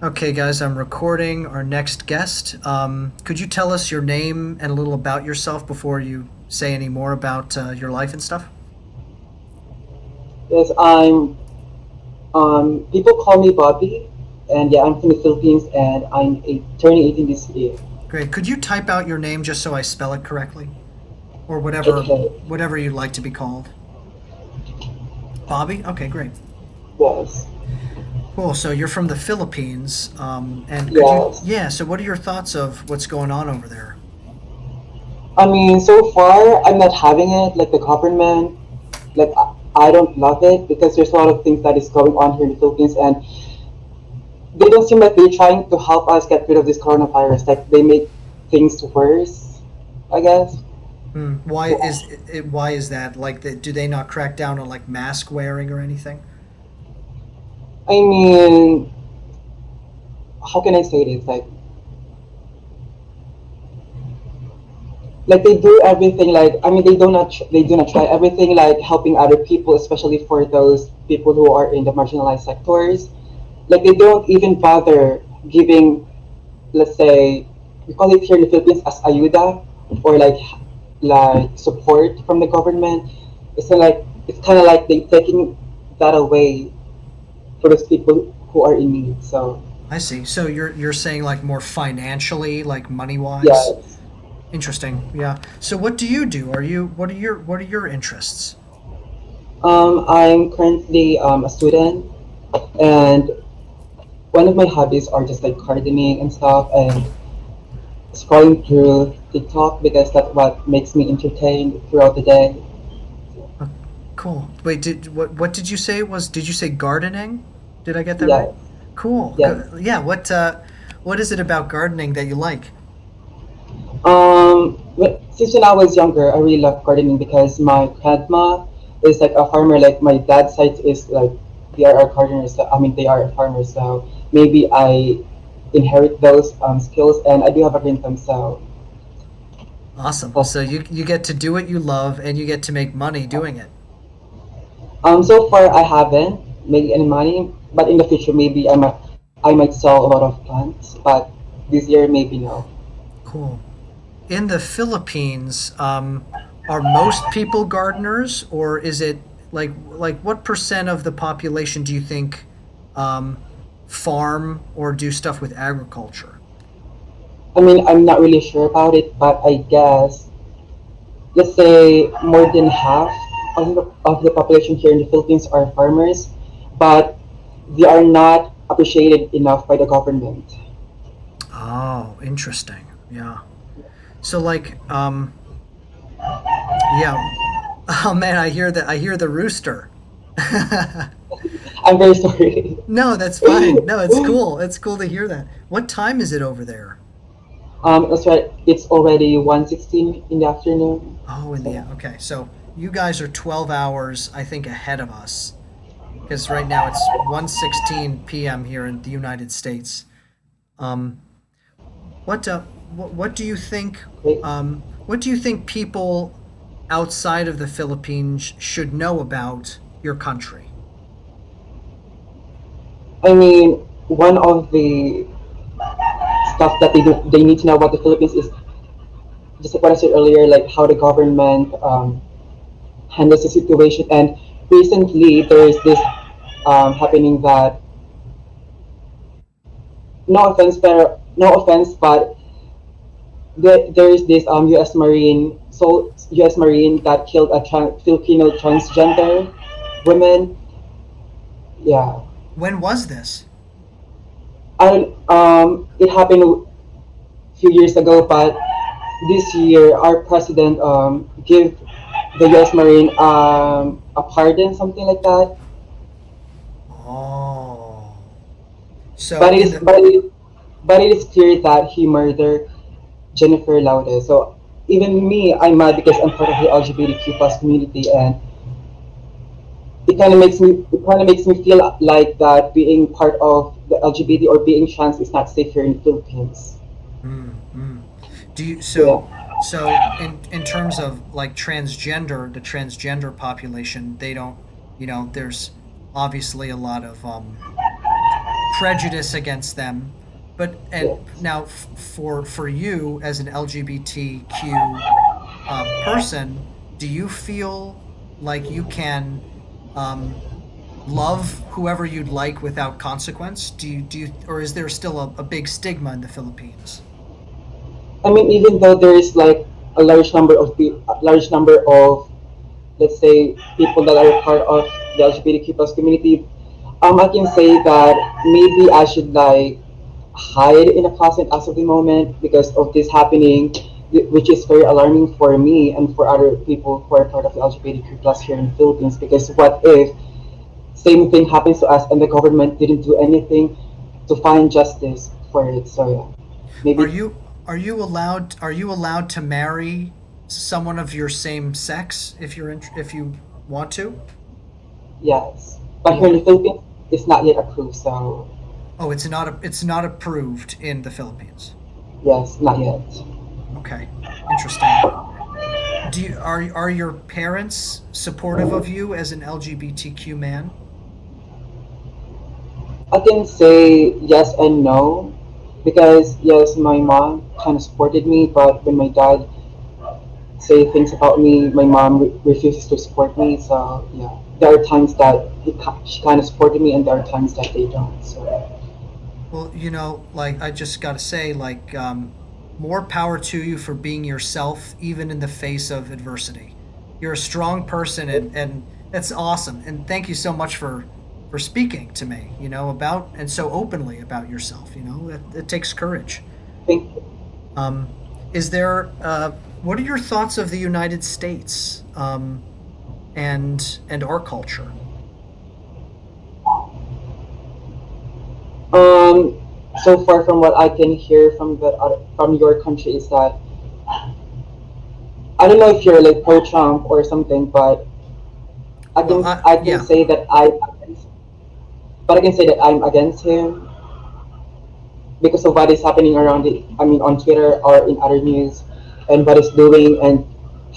Okay, guys, I'm recording our next guest. Could you tell us your name and a little about yourself before you say any more about your life and stuff? Yes, people call me Bobby, and yeah, I'm from the Philippines, and turning 18 this year. Great. Could you type out your name just so I spell it correctly, or Okay, whatever you'd like to be called? Bobby. Okay, great. yes, Cool. So you're from the Philippines, and could you? yes. Yeah. So what are your thoughts of what's going on over there? I mean, so far, I'm not having it, like the government, like, I don't love it because there's a lot of things that is going on here in the Philippines, and they don't seem like they're trying to help us get rid of this coronavirus. Like, they make things worse, I guess. Hmm. Why is it? Why is that? Like, do they not crack down on like mask wearing or anything? I mean, how can I say this? Like they do everything, like I mean they do not try everything, like helping other people, especially for those people who are in the marginalized sectors. Like they don't even bother giving, let's say, we call it here in the Philippines as ayuda, or like support from the government. It's kind of like they taking that away for those people who are in need. So I see. So you're saying like more financially, like money wise. yes. Interesting. Yeah. So what do you do? What are your interests? I'm currently a student, and one of my hobbies are just like gardening and stuff, and scrolling through TikTok because that's what makes me entertained throughout the day. Uh, cool. Wait, what did you say it was? Did you say gardening? Did I get that right? Yes, Cool. yes. Yeah, what is it about gardening that you like? Since when I was younger, I really loved gardening because my grandma is like a farmer. Like my dad's side is like they are gardeners. I mean, they are farmers. So maybe I inherit those skills, and I do have a green thumb. So Awesome. that's So you get to do what you love and you get to make money doing it. so far I haven't made any money, but in the future maybe I might sell a lot of plants. But this year maybe no. Cool. In the Philippines, are most people gardeners, or is it like what percent of the population do you think um, farm or do stuff with agriculture? I mean, I'm not really sure about it, but I guess, let's say more than half of the population here in the Philippines are farmers, but they are not appreciated enough by the government. Oh, interesting. Yeah. So like, yeah. Oh man, I hear that. I hear the rooster. I'm very sorry. No, that's fine. No, it's cool. It's cool to hear that. What time is it over there? That's right. It's already 1:16 in the afternoon. Oh, in the So okay. So you guys are 12 hours, I think, ahead of us because right now it's 1:16 p.m. here in the United States. Um, what do you think? great. What do you think people outside of the Philippines should know about your country? I mean, one of the stuff that they need to know about the Philippines is just like what I said earlier, like how the government handles the situation. And recently, there is this happening that, no offense, but there is this U.S. Marine that killed a Filipino transgender woman. Yeah, When was this? I don't. It happened a few years ago, but this year our president gave the U.S. Marine a pardon, something like that. Oh, so But it in is the but it is clear that he murdered Jennifer Laude. So even me, I'm mad because I'm part of the LGBTQ plus community, and it kind of makes me feel like that being part of the LGBT or being trans is not safe here in the Philippines. mm, mm. Do you Yeah. in terms of like the transgender population, they don't, there's obviously a lot of prejudice against them. But and Yes. now for you as an LGBTQ person, do you feel like you can um, love whoever you'd like without consequence? Do you or is there still a big stigma in the Philippines? I mean, even though there is like a large number of, let's say, people that are part of the LGBTQ plus community, I can say that maybe I should like hide in a closet as of the moment because of this happening, which is very alarming for me and for other people who are part of the LGBTQ plus here in the Philippines. Because what if same thing happens to us and the government didn't do anything to find justice for it? So yeah, Are maybe you are you allowed to marry someone of your same sex if you want to? yes. But You here in are. the Philippines, it's not yet approved. So Oh, it's not approved in the Philippines. yes, not yet. Okay, interesting. Are your parents supportive of you as an LGBTQ man? I can say yes and no because yes, my mom kind of supported me, but when my dad say things about me, my mom refuses to support me. So yeah, there are times that she kind of supported me, and there are times that they don't. So Well, like I just got to say, like, more power to you for being yourself, even in the face of adversity. You're a strong person, and that's awesome. And thank you so much for speaking to me, about and so openly about yourself. It takes courage. thank you. Um, is there? What are your thoughts of the United States and our culture? Um, so far from what I can hear from from your country is that I don't know if you're like pro Trump or something, but Well, I can yeah. say that I can say that I'm against him because of what is happening around it. I mean, on Twitter or in other news, and what he's doing and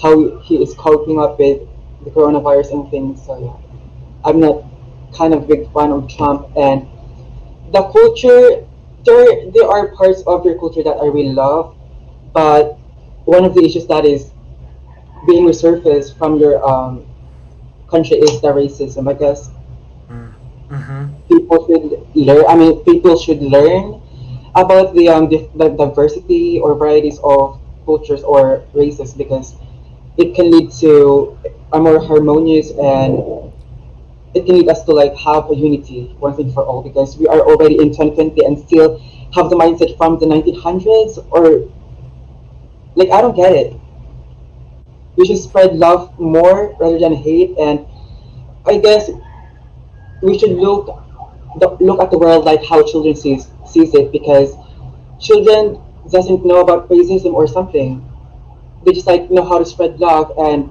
how he is coping up with the coronavirus and things. So yeah, I'm not kind of big fan of Trump and the culture. There are parts of your culture that I really love, but one of the issues that is being resurfaced from your country is the racism. I guess Mm-hmm. people should learn. I mean, people should learn about the diversity or varieties of cultures or races because it can lead to a more harmonious and it can lead us to like have a unity once and for all because we are already in 2020 and still have the mindset from the 1900s or like I don't get it. We should spread love more rather than hate and I guess we should look at the world like how children sees it because children doesn't know about racism or something. They just like know how to spread love and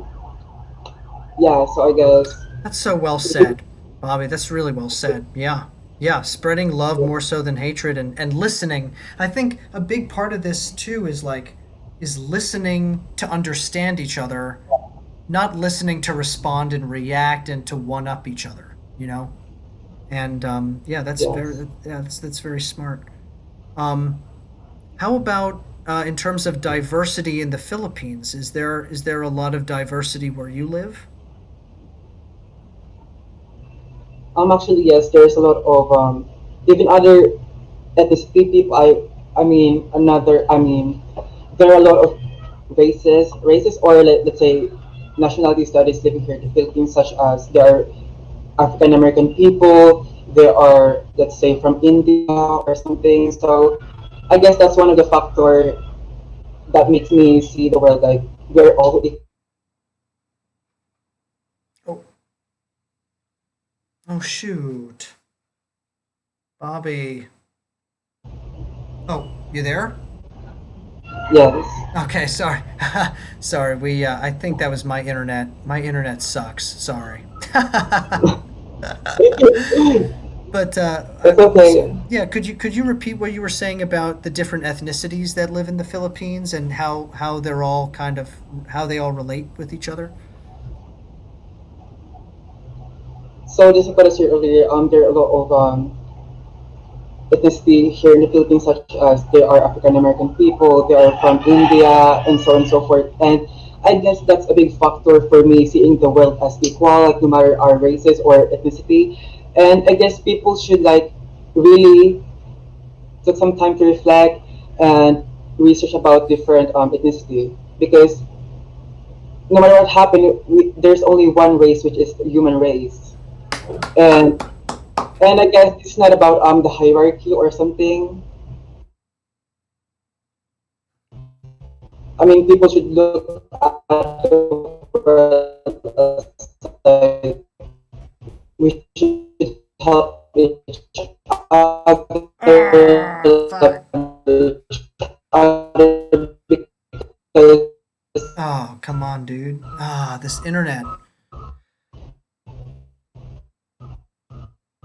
yeah. So I guess That's so well said, Bobby. That's really well said. Yeah. Yeah. Spreading love more so than hatred and listening. I think a big part of this too is listening to understand each other, not listening to respond and react and to one up each other. And yeah, yes. that's very smart. Um, how about in terms of diversity in the Philippines? Is there a lot of diversity where you live? Actually yes, there's a lot of even other ethnicity people. I mean another. I mean there are a lot of races or let's say nationalities that is living here in the Philippines, such as there are African American people. There are let's say from India or something. So I guess that's one of the factor that makes me see the world like we're all Oh, oh shoot, Bobby. Oh, you there? yes. Okay, sorry. Sorry. I think that was my internet. My internet sucks. Sorry. But It's okay. yeah, could you repeat what you were saying about the different ethnicities that live in the Philippines and how they're all how they all relate with each other? So just like what I said earlier, there are a lot of ethnicity here in the Philippines, such as there are African American people, they are from India, and so on and so forth. And I guess that's a big factor for me seeing the world as equal, like no matter our races or ethnicity. And I guess people should like really take some time to reflect and research about different ethnicity because no matter what happened, there's only one race, which is the human race. And I guess it's not about the hierarchy or something. I mean, people should look at the world as like we should help each other, Ah, fuck. other because Oh, come on, dude. Ah, this internet.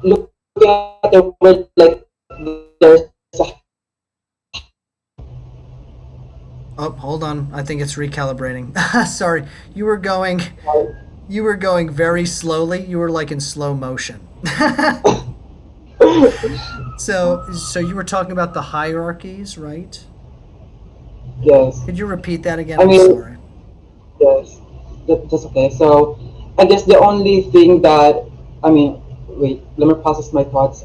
looking at the world like there's a Oh, hold on. I think it's recalibrating. Sorry. You were going heart. you were going very slowly. You were like in slow motion. So you were talking about the hierarchies, right? Yes. Could you repeat that again? I I'm mean, sorry. yes. That's okay. So, I guess the only thing that, I mean, wait, let me process my thoughts.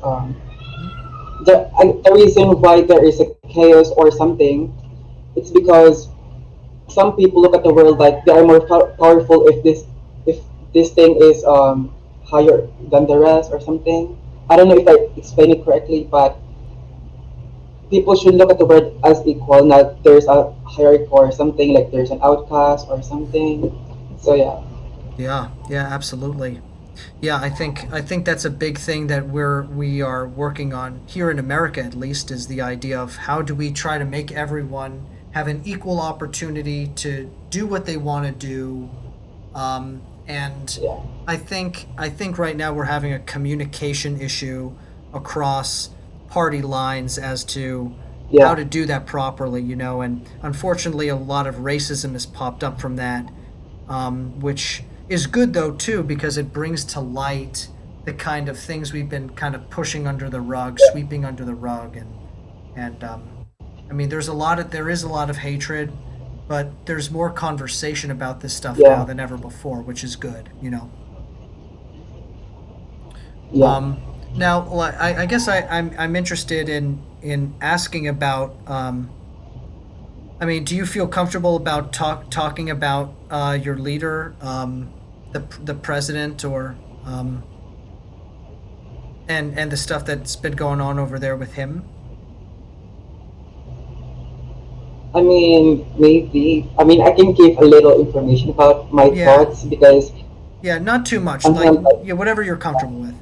The reason why there is a chaos or something, it's because some people look at the world like they are more powerful if this thing is higher than the rest or something. I don't know if I explain it correctly, but people should look at the world as equal, not there's a hierarchy or something like there's an outcast or something. So yeah, Yeah, yeah, absolutely. Yeah, I think that's a big thing that we are working on here in America at least is the idea of how do we try to make everyone have an equal opportunity to do what they want to do. And yeah, I think right now we're having a communication issue across party lines as to how yeah, to do that properly, and unfortunately a lot of racism has popped up from that, which is good though too because it brings to light the kind of things we've been kind of pushing under the rug, sweeping under the rug, and I mean there is a lot of hatred, but there's more conversation about this stuff now yeah, than ever before, which is good. yeah. Um, Now, I guess I'm interested in asking about. I mean, do you feel comfortable about talking about your leader, the president, or and the stuff that's been going on over there with him? I mean, maybe. I mean, I can give a little information about my Yeah, thoughts because yeah, not too much. I'm Like, from yeah, whatever you're comfortable with.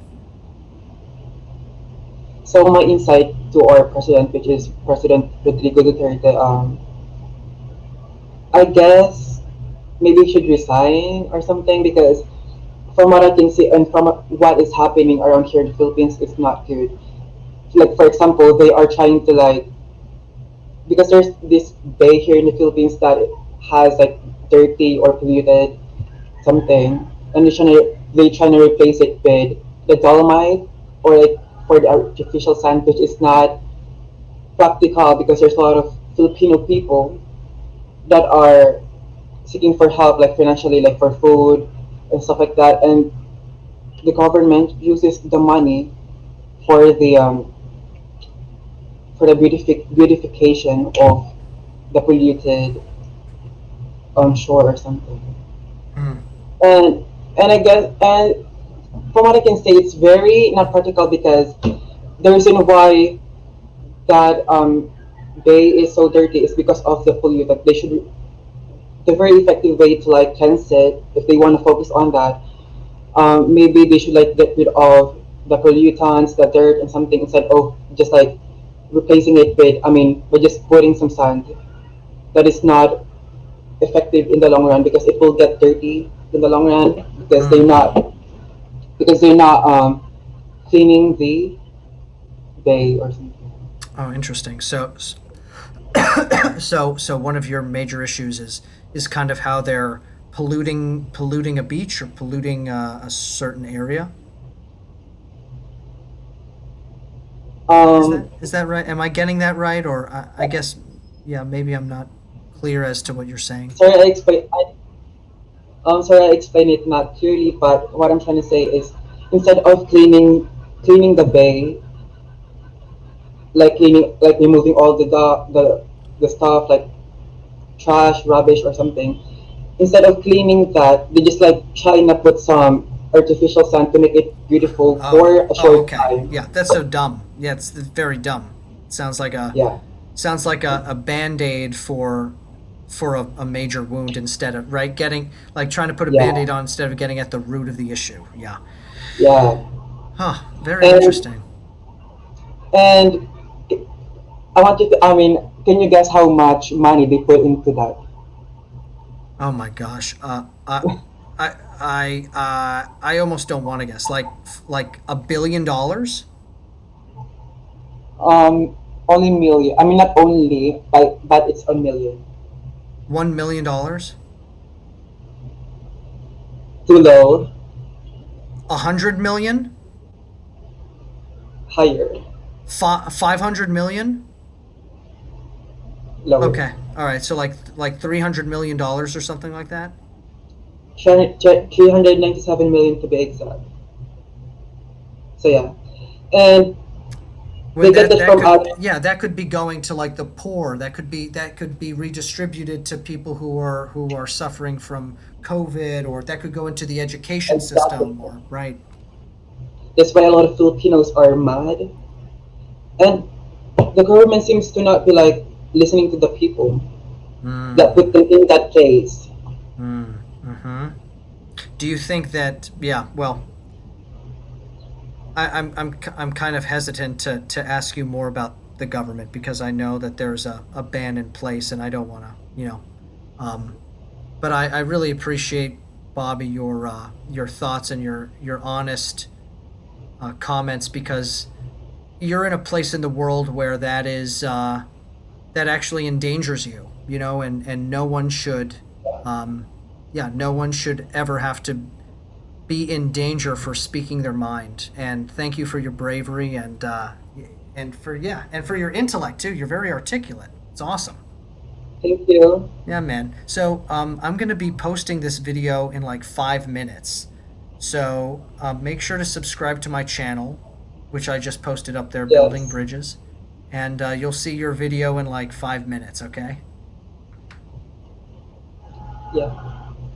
so my insight to our president, which is President Rodrigo Duterte. I guess maybe he should resign or something because from what I can see and from what is happening around here in the Philippines, it's not good. Like for example, they are trying to like because there's this bay here in the Philippines that has like dirty or polluted something, and they trying to replace it with the dolomite or like for the artificial sand, which is not practical because there's a lot of Filipino people that are seeking for help, like financially, like for food and stuff like that, and the government uses the money for the beautification of the polluted shore or something. Mm, And I guess from what I can say, it's very not practical because the reason why that bay is so dirty is because of the pollutant. They should the very effective way to like cleanse it if they want to focus on that. Maybe they should like get rid of the pollutants, the dirt, and something instead of just like replacing it with. I mean, by just putting some sand. That is not effective in the long run because it will get dirty in the long run mm. because they're not cleaning the bay or something. Oh, interesting. So one of your major issues is kind of how they're polluting a beach or polluting a certain area. Um, Is that right? Am I getting that right? Or I guess, yeah, maybe I'm not clear as to what you're saying. sorry, sorry, I explained it not clearly, but what I'm trying to say is, instead of cleaning the bay, like removing all the stuff like trash, rubbish, or something, instead of cleaning that, they just like trying to put some artificial sand to make it beautiful Oh, for a oh, short okay. time. Yeah, that's so dumb. Yeah, it's very dumb. It Yeah, sounds like a band-aid for a major wound instead of right getting like trying to put a yeah, band-aid on instead of getting at the root of the issue. Yeah. yeah. Huh. Very And interesting. and I want you to. I mean, can you guess how much money they put into that? Oh my gosh. I almost don't want to guess. Like $1 billion, Only million. I mean, not only, but it's a million. $1 million, Too low, 100 million, higher, 500 million. lower. Okay. All right. So like $300 million or something like that. 397 million to be exact. So yeah, and When they get that that from could out. yeah, that could be going to like the poor. That could be redistributed to people who are suffering from COVID, or that could go into the education Exactly. system, or right. That's why a lot of Filipinos are mad, and the government seems to not be like listening to the people that Mm, put them in that place. mm-hmm. Do you think that yeah, well, I'm kind of hesitant to ask you more about the government because I know that there's a ban in place and I don't want to, um, but I really appreciate Bobby your thoughts and your honest comments because you're in a place in the world where that actually endangers you, and no one should, um, yeah, no one should ever have to be in danger for speaking their mind. And thank you for your bravery and for your intellect too. You're very articulate. It's awesome. Thank you. Yeah, man. So I'm gonna be posting this video in like 5 minutes. So make sure to subscribe to my channel, which I just posted up there, building Yes. bridges, and you'll see your video in like 5 minutes. Okay. Yeah.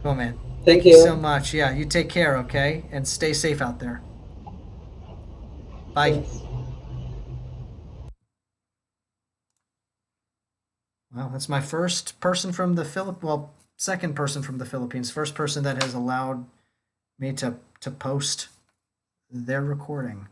Cool, man. Thank Thank you so you. much. Yeah, you take care. Okay, and stay safe out there. Bye. Yes. Well, that's my first person from the well, second person from the Philippines. First person that has allowed me to post their recording.